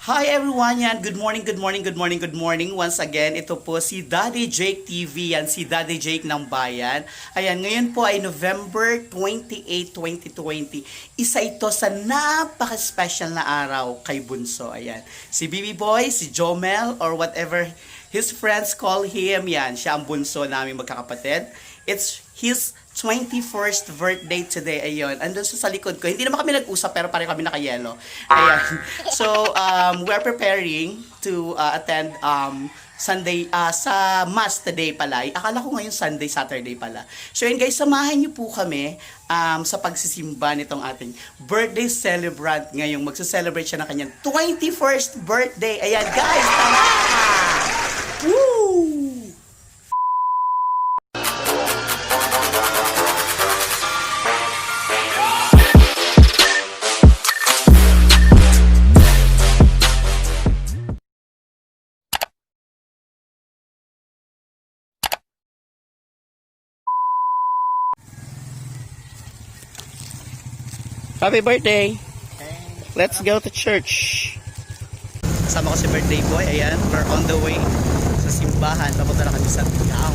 Hi everyone, yan. Good morning, good morning, good morning, good morning. Once again, ito po si Daddy Jake TV, yan si Daddy Jake ng Bayan. Ayan, ngayon po ay November 28, 2020. Isa ito sa napaka-special na araw kay Bunso. Ayan, si Bibi Boy, si Jomel, or whatever his friends call him. Yan, siya ang bunso namin magkakapatid. It's his 21st birthday today. Ayun, andun sa likod ko. Hindi naman kami nag-usap pero pareho kami nakayelo. Ayan. So, we're preparing to attend Sunday, sa Mass today pala. Akala ko ngayon Sunday, Saturday pala. So yun guys, samahan niyo po kami sa pagsisimba nitong ating birthday celebrant ngayong magsa-celebrate siya ng kanyang 21st birthday. Ayan guys, tara! Woo! Happy birthday! Let's go to church! Kasama ko si birthday boy. Ayan, we're on the way sa simbahan. Papunta na kami sa Tigaon.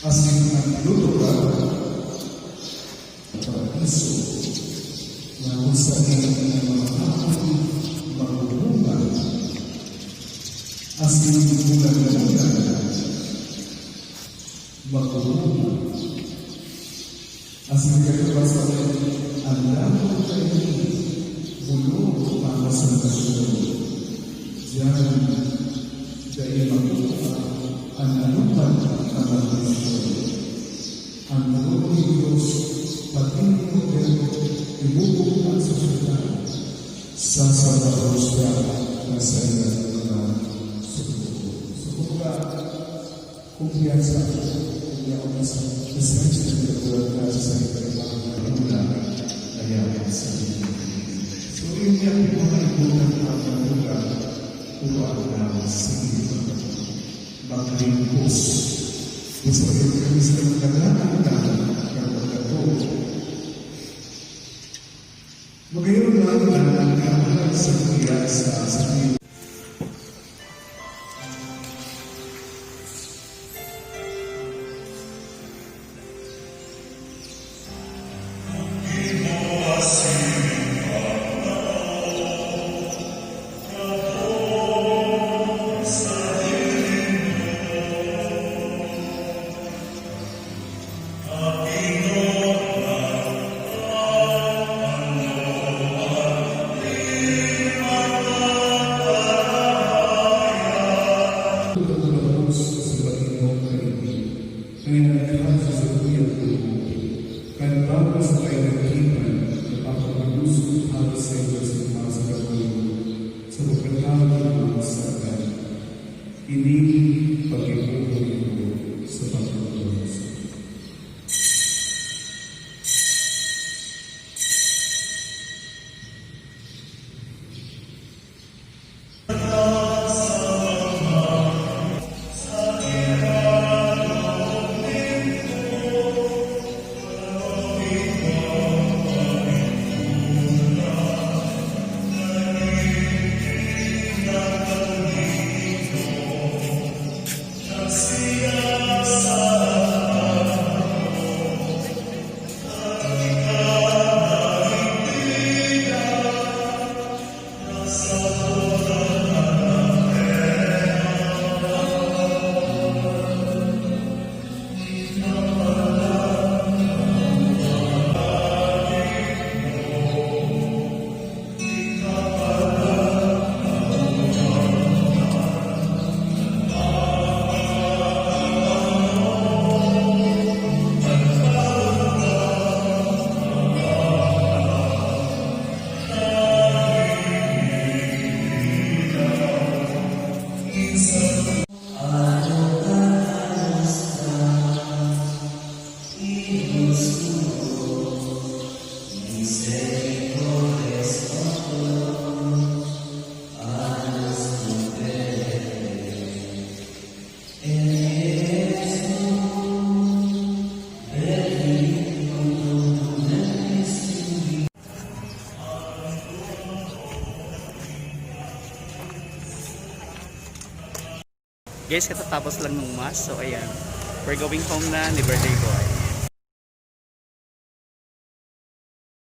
Asing nagluto ka paraiso na kung saan ang mga hapon magbubungan. Asing bulan na bulan magbubungan. Asing kagawasan ang lalo kayo bulong para sa nasyon. Diyan dahil magbubungan ang nalupan ng manisyon. Ang nalulong ni Diyos, pating modelo, ibubukan sa syudad, sa sabatos ka na sa ilang mga subuko. Subuka, kumpiyansa, kumpiyansa, isang sinagaturan ka sa ilang mga hula, ayaw sa iyo. So, yung yung mga ibukan ang hula, uwag na sa iyo. Maglingkos. Gusto ko kami sa magkakalaan ng pagkato. Magayon lang ang kamahal sa piyasa sa iyo. Kaya nagkakaroon sa iyo kan bago sa kayo nagkipan, Guys, katatapos lang ng mass. So, ayan. We're going home na ni birthday boy.